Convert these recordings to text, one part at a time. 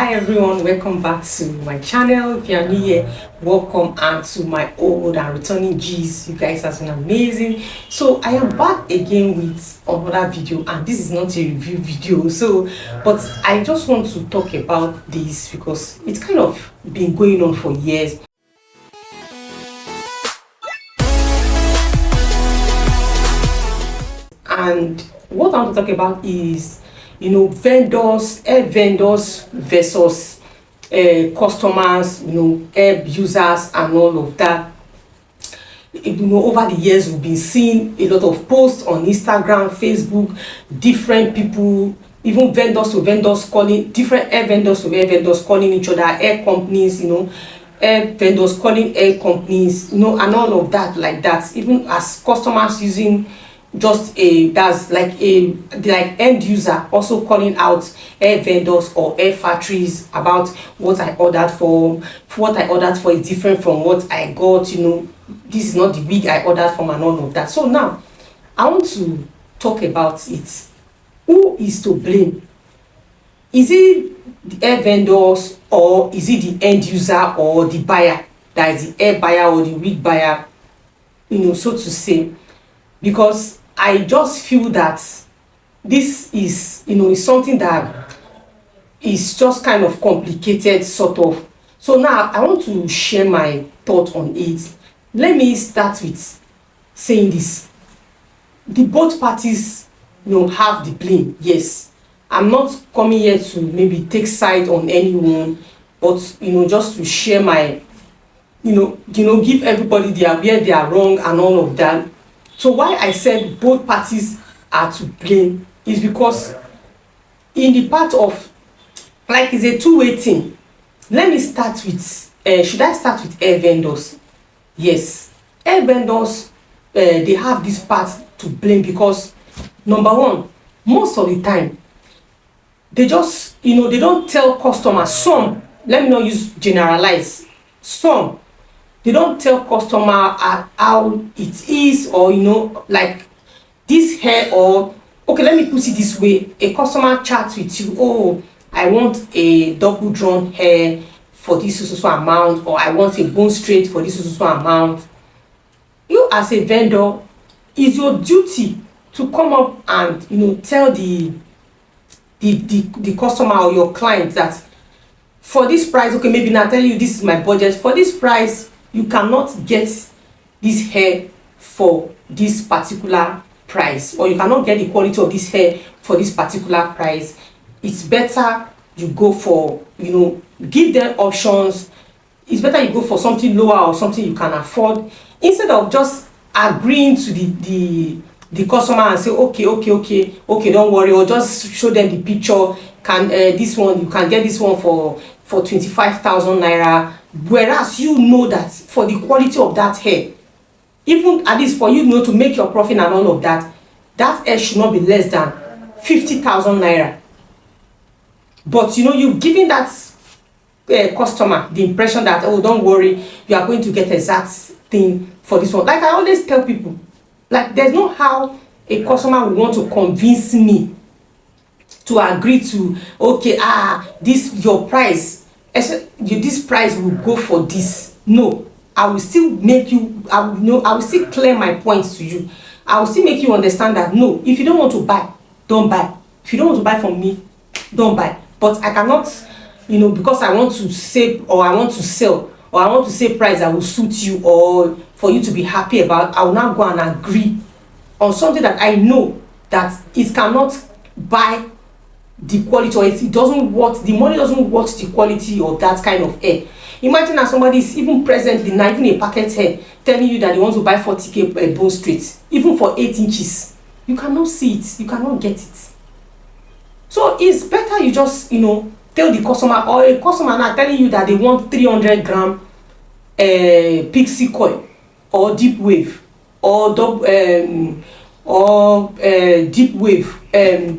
Hi everyone, welcome back to my channel. If you are new here, welcome, and to my old and returning G's. You guys have been amazing. So I am back again with another video, and this is not a review video. But I just want to talk about this because it's kind of been going on for years. And what I want to talk about is, vendors, air vendors versus customers, air users and all of that. Over the years, we've been seeing a lot of posts on Instagram, Facebook, different people, even vendors to vendors calling, different air vendors to air vendors calling each other, air companies, air vendors calling air companies, and all of that like that. Even as customers using just like end user also calling out air vendors or air factories about what I ordered for. What I ordered for is different from what I got. This is not the wig I ordered from and all of that. So now I want to talk about it. Who is to blame? Is it the air vendors, or is it the end user or the buyer, that is the air buyer or the wig buyer, so to say? Because I just feel that this is is something that is just kind of complicated, sort of. So now I want to share my thought on it. Let me start with saying this: the both parties have the blame. Yes, I'm not coming here to maybe take side on anyone, but just to share my give everybody where they are wrong and all of that. So why I said both parties are to blame is because in the part of, like, it's a two-way thing. Let me start with should I start with air vendors? Yes, air vendors, they have this part to blame because, number one, most of the time they just they don't tell customers. Some, let me not use generalize, some they don't tell customer how it is, or like this hair, or okay, let me put it this way: a customer chats with you, oh, I want a double drawn hair for this so amount, or I want a bone straight for this so amount. You as a vendor, it's your duty to come up and tell the customer or your client that for this price, okay, maybe now tell you this is my budget, for this price you cannot get this hair for this particular price, or you cannot get the quality of this hair for this particular price. It's better you go for, give them options. It's better you go for something lower or something you can afford, instead of just agreeing to the customer and say okay, don't worry, or just show them the picture. Can this one, you can get this one for 25,000 naira, whereas that for the quality of that hair, even at least for to make your profit and all of that, that hair should not be less than 50,000 naira. But you've given that customer the impression that, oh, don't worry, you are going to get exact thing for this one. Like I always tell people, like, there's no how a customer will want to convince me to agree to, okay, this your price, this price will go for this. No, I will still make you, I will still clear my points to you. I will still make you understand that, no, if you don't want to buy, don't buy. If you don't want to buy from me, don't buy. But I cannot, because I want to save, or I want to sell, or I want to say price that will suit you or for you to be happy about, I will now go and agree on something that I know that it cannot buy the quality, or it doesn't worth, the money doesn't worth the quality of that kind of hair. Imagine that somebody is even presently now, even a packet hair, telling you that they want to buy 40k bone straight, even for 8 inches. You cannot see it, you cannot get it. So it's better you just tell the customer, or a customer now telling you that they want 300 gram pixie coil, or deep wave, or deep wave,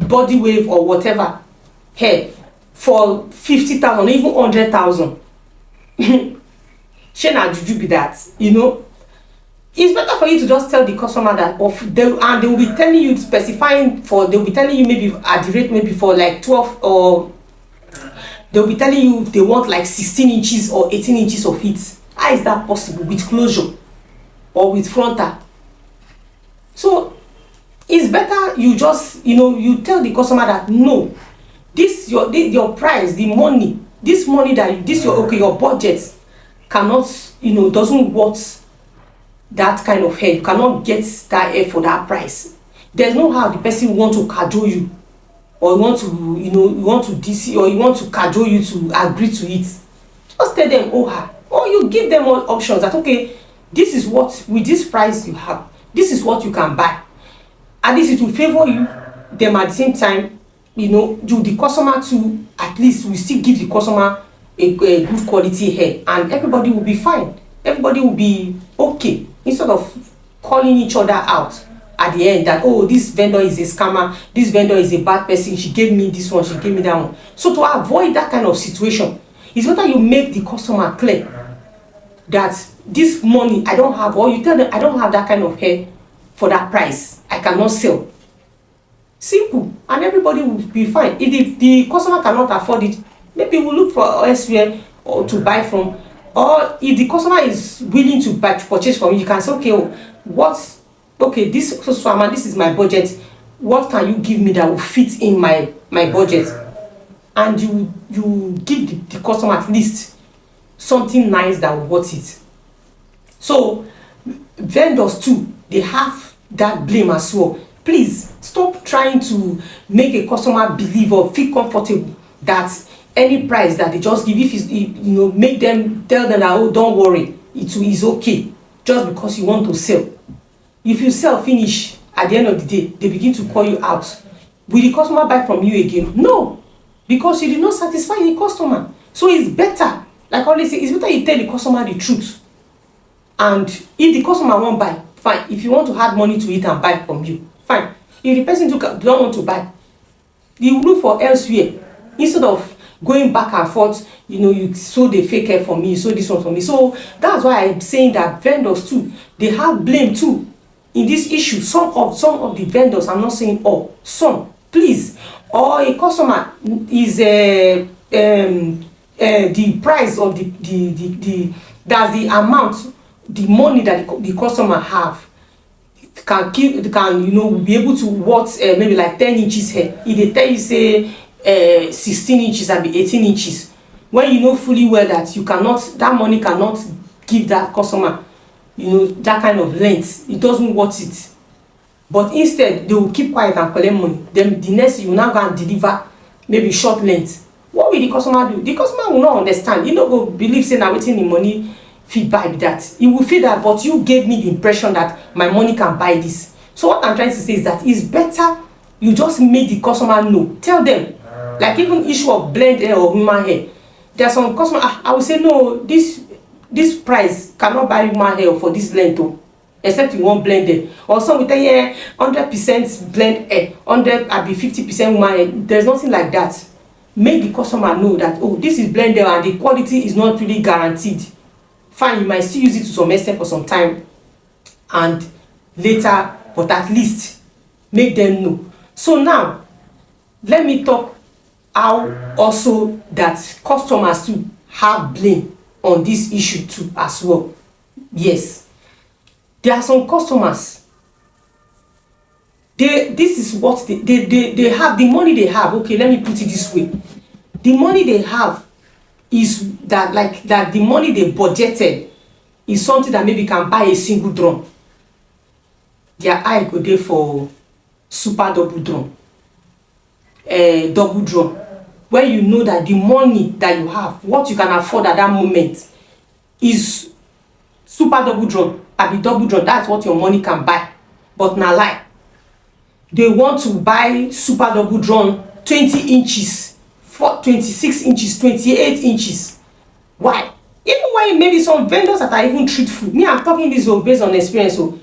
body wave, or whatever hair for 50,000, even 100,000. Shana juju be that, It's better for you to just tell the customer that, and they will be telling you, specifying for, they will be telling you maybe at the rate maybe for like 12 or They'll be telling you they want like 16 inches or 18 inches of it. How is that possible with closure or with frontal? So it's better you just, you tell the customer that no, this your price, the money, this money that this your budget cannot, doesn't worth that kind of hair. You cannot get that hair for that price. There's no how the person want to cajole you, or you want to, you want to DC, or you want to cajole you to agree to it. Just tell them or you give them all options that okay, this is what, with this price you have, this is what you can buy. At least it will favor you, them at the same time, the customer to, at least we still give the customer a good quality hair, and everybody will be fine. Everybody will be okay, instead of calling each other out at the end that, oh, this vendor is a scammer, this vendor is a bad person, she gave me this one, she gave me that one. So to avoid that kind of situation, it's better you make the customer clear that this money I don't have, or you tell them I don't have that kind of hair for that price, I cannot sell. Simple, and everybody will be fine. If the customer cannot afford it, maybe we'll look for elsewhere or to buy from. Or if the customer is willing to purchase from you, you can say, okay, this amount, this is my budget. What can you give me that will fit in my budget? And you give the customer at least something nice that will worth it. So vendors too, they have that blame as well. Please stop trying to make a customer believe or feel comfortable that any price that they just give, if make them, tell them that, oh, don't worry, it is okay, just because you want to sell. If you sell finish, at the end of the day, they begin to call you out. Will the customer buy from you again? No, because you did not satisfy the customer. So it's better, like I always say, it's better you tell the customer the truth. And if the customer won't buy, fine. If you want to add money to it and buy from you, fine. If the person don't want to buy, you look for elsewhere, instead of going back and forth. You sold a fake hair for me, you sold this one for me. So that's why I'm saying that vendors too, they have blame too in this issue. Some of the vendors, I'm not saying all, some, please. Or a customer is the price of that's the amount, the money that the customer have can be able to worth maybe like 10 inches hair. If they tell you say 16 inches and be 18 inches, when you know fully well that that money cannot give that customer that kind of length, it doesn't worth it. But instead they will keep quiet and collect money. Then the next you will now go and deliver maybe short length. What will the customer do? The customer will not understand. Go believe say na wetin the money fit buy that. He will feel that, but you gave me the impression that my money can buy this. So what I'm trying to say is that it's better you just make the customer know. Tell them, like even issue of blend hair or human hair. There are some customers, I will say no, this price cannot buy human hair for this length though, except you want blend hair. Or some will tell you 100% blend hair, 100 be 50% human hair. There's nothing like that. Make the customer know that, oh, this is blend hair and the quality is not really guaranteed. Fine, you might still use it to some extent for some time and later, but at least make them know. So now let me talk how also that customers too have blame on this issue too as well. Yes, there are some customers, this is what they have, the money they have. Okay, let me put it this way. The money they have is that the money they budgeted is something that maybe can buy a single drum. Their eye go there for super double drum, double drum, where you know that the money that you have, what you can afford at that moment, is super double drum. At the double drum, that's what your money can buy. But na lie, they want to buy super double drum 20 inches, 26 inches, 28 inches. Why? Even when maybe some vendors that are even truthful, me, I'm talking this based on experience. So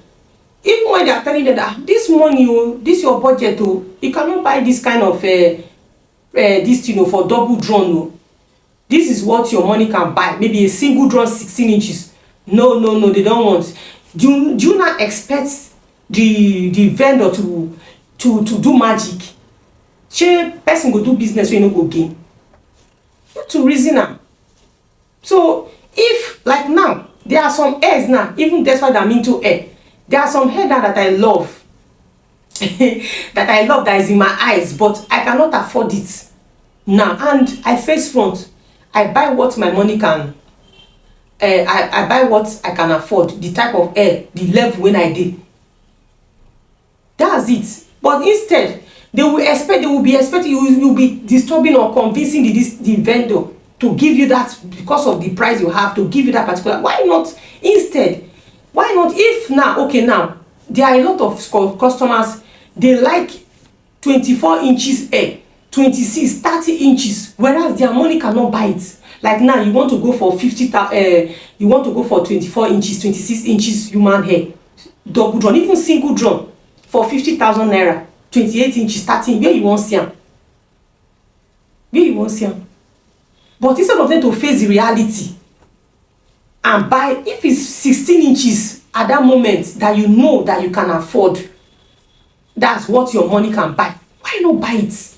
even when they are telling them that this money, this your budget, you cannot buy this kind of this for double drum. This is what your money can buy. Maybe a single drum 16 inches. No, they don't want. Do you not expect the vendor to do magic? Person go do business when you no go gain. to reason am. So if like now there are some hairs now, even despite I'm into hair, there are some hair now that I love that I love, that is in my eyes, but I cannot afford it now, and I face front. I buy what my money can, I buy what I can afford, the type of hair, the level when I did. That's it. But instead, they will be expecting you will be disturbing or convincing the vendor to give you that, because of the price you have, to give you that particular. Why not instead? Why not, if now, okay, now there are a lot of customers, they like 24 inches hair, 26, 30 inches, whereas their money cannot buy it. Like now you want to go for 50,000, you want to go for 24 inches, 26 inches human hair, double drawn, even single drawn, for 50,000 naira, 28 inches, 13, where you wan see am? Where you wan see am? But instead of them to face the reality and buy, if it's 16 inches at that moment that you know that you can afford, that's what your money can buy, why not buy it?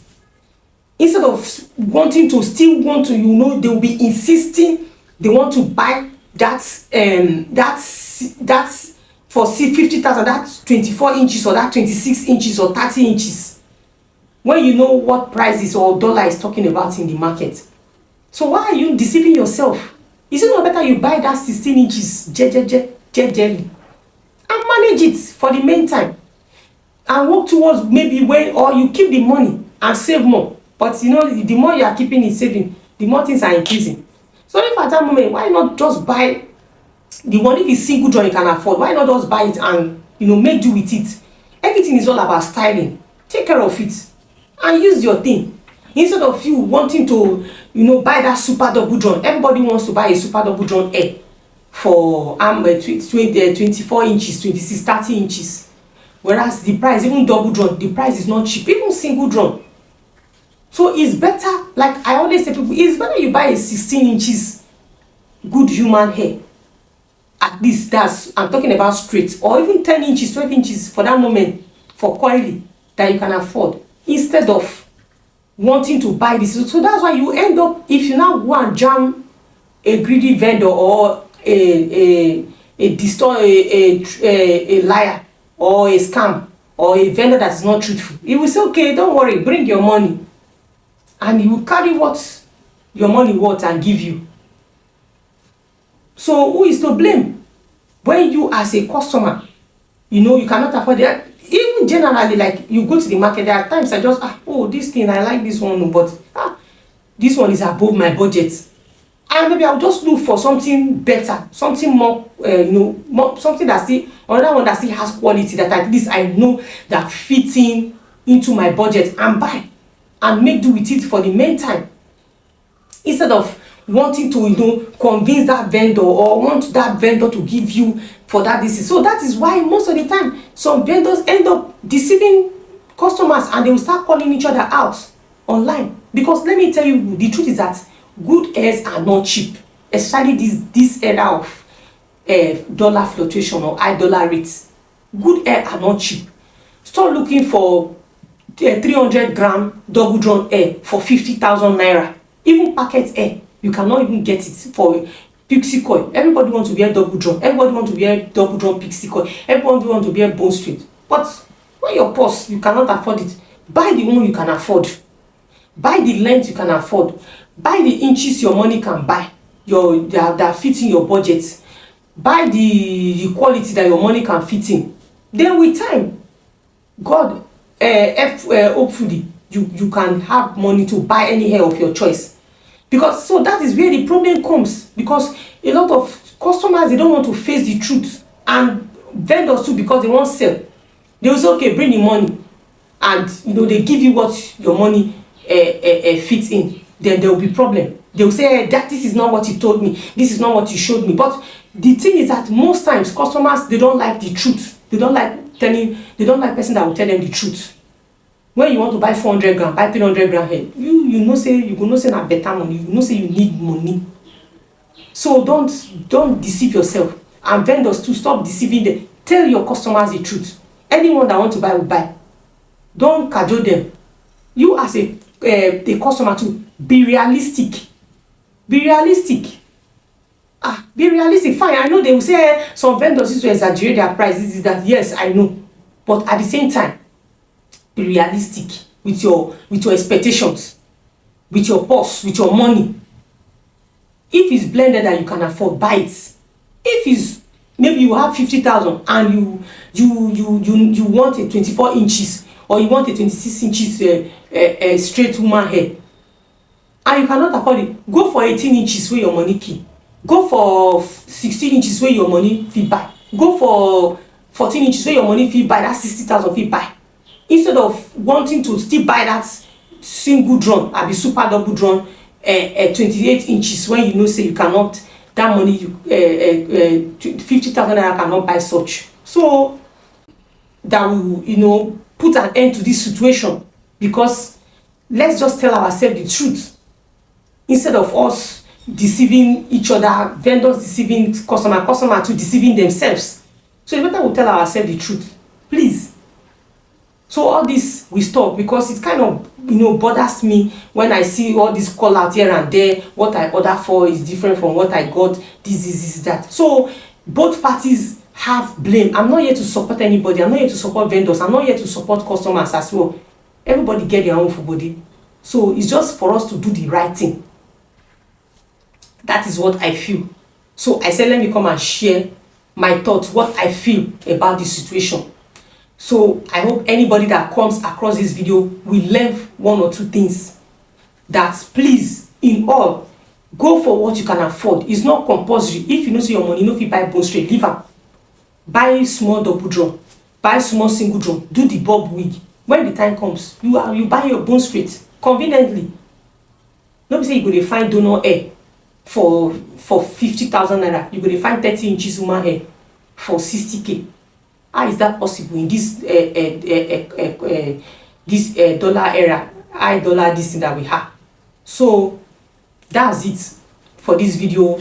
Instead of wanting to still want to, you know, they will be insisting they want to buy that's for 50,000, that's 24 inches or that 26 inches or 30 inches, when you know what prices or dollar is talking about in the market. So why are you deceiving yourself? Is it not better you buy that 16 inches jejely and manage it for the meantime and work towards maybe when, or you keep the money and save more? But you know, the more you are keeping it saving, the more things are increasing. So if at that moment, why not just buy the one? If it's single draw you can afford, why not just buy it and, you know, make do with it? Everything is all about styling. Take care of it and use your thing, instead of you wanting to, you know, buy that super double drawn. Everybody wants to buy a super double drawn hair for 24 inches, 26, 30 inches, whereas the price, even double drawn, the price is not cheap, even single drawn. So it's better, like I always say people, it's better you buy a 16 inches good human hair. At least that's, I'm talking about straight, or even 10 inches, 12 inches for that moment, for coily, that you can afford, instead of wanting to buy this. So that's why you end up, if you now go and jam a greedy vendor or a liar or a scam or a vendor that is not truthful, he will say, okay, don't worry, bring your money, and he will carry what your money worth and give you. So who is to blame when you as a customer, you know, you cannot afford it? Even generally, like you go to the market, there are times I just oh, this thing, I like this one, but this one is above my budget, and maybe I'll just look for something better, something more, you know, more, something that still, another one that still has quality, that at least I know that fits into my budget, and buy and make do with it for the meantime, instead of wanting to, you know, convince that vendor or want that vendor to give you for that this is. So that is why most of the time some vendors end up deceiving customers, and they will start calling each other out online. Because let me tell you, the truth is that good hairs are not cheap, especially this era of dollar fluctuation or high dollar rates. Good hair are not cheap. Stop looking for 300-gram double drawn hair for 50,000 naira. Even packet hair, you cannot even get it for pixie coil. Everybody wants to wear double drawn. Everybody wants to wear double drawn pixie coil. Everybody wants to wear bone straight. But when your purse, you cannot afford it, buy the one you can afford. Buy the length you can afford. Buy the inches your money can buy, that fit in your budget. Buy the quality that your money can fit in. Then with time, God, hopefully you can have money to buy any hair of your choice. Because so that is where the problem comes, because a lot of customers, they don't want to face the truth, and vendors too, because they want to sell. They will say, okay, bring the money, and you know, they give you what your money fits in. Then there will be problem. They will say, that this is not what you told me, this is not what you showed me. But the thing is that most times customers, they don't like the truth. They don't like person that will tell them the truth. When you want to buy 400-gram, buy 300-gram hair, you know say na better money, you know say you need money. So don't deceive yourself, and vendors too, stop deceiving them. Tell your customers the truth. Anyone that want to buy will buy. Don't cajole them. You as a customer too, be realistic. Be realistic. Be realistic. Fine, I know they will say some vendors used to exaggerate their price, this is that. Yes, I know. But at the same time, be realistic with your expectations, with your purse, with your money. If it's blended that you can afford, buy it. If it's maybe you have 50,000 and you want a 24 inches or you want a 26 inches straight woman hair and you cannot afford it, go for 18 inches where your money key. Go for 16 inches where your money fit buy. Go for 14 inches where your money fit buy that 60,000 fit buy. Instead of wanting to still buy that single drum, be super double drum 28 inches when you know say you cannot, that money you 50,000 naira cannot buy such. So that will put an end to this situation, because let's just tell ourselves the truth instead of us deceiving each other, vendors deceiving customer to deceiving themselves. So it's better we tell ourselves the truth, please. So all this will stop, because it kind of bothers me when I see all this call out here and there. What I order for is different from what I got. This, that. So both parties have blame. I'm not here to support anybody. I'm not here to support vendors. I'm not here to support customers as well. Everybody get their own for body. So it's just for us to do the right thing. That is what I feel. So I said, let me come and share my thoughts, what I feel about this situation. So I hope anybody that comes across this video will learn one or two things. That please, in all, go for what you can afford. It's not compulsory. If you know say your money no fit buy bone straight, leave am. Buy small double drum, buy small single drum, do the bob wig. When the time comes, you buy your bone straight conveniently. No be say you go dey find donor hair for 50,000 naira. You go dey find 30 inches woman hair for 60k. How is that possible in this dollar era, high dollar this thing that we have? So that's it for this video.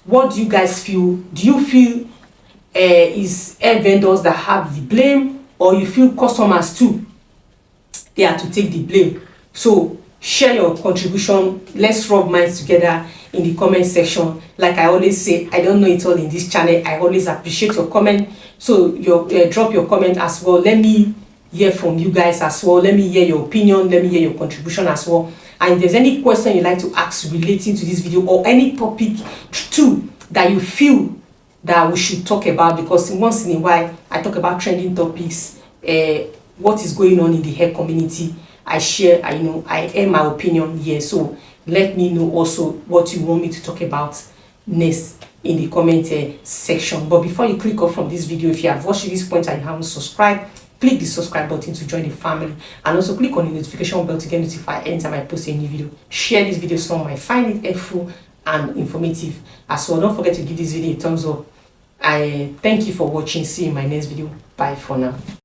What do you guys feel? Do you feel is hair vendors that have the blame, or you feel customers too, they are to take the blame? So share your contribution. Let's rub minds together in the comment section. Like I always say, I don't know it all in this channel. I always appreciate your comment. So drop your comment as well. Let me hear from you guys as well. Let me hear your opinion. Let me hear your contribution as well. And if there's any question you'd like to ask relating to this video, or any topic too that you feel that we should talk about, because once in a while I talk about trending topics, what is going on in the hair community, I share, I air my opinion here. So let me know also what you want me to talk about next in the comment section. But before you click off from this video, if you have watched this point and you haven't subscribed, click the subscribe button to join the family, and also click on the notification bell to get notified anytime I post a new video. Share this video so I find it helpful and informative as well. Don't forget to give this video a thumbs up. I thank you for watching. See you in my next video. Bye for now.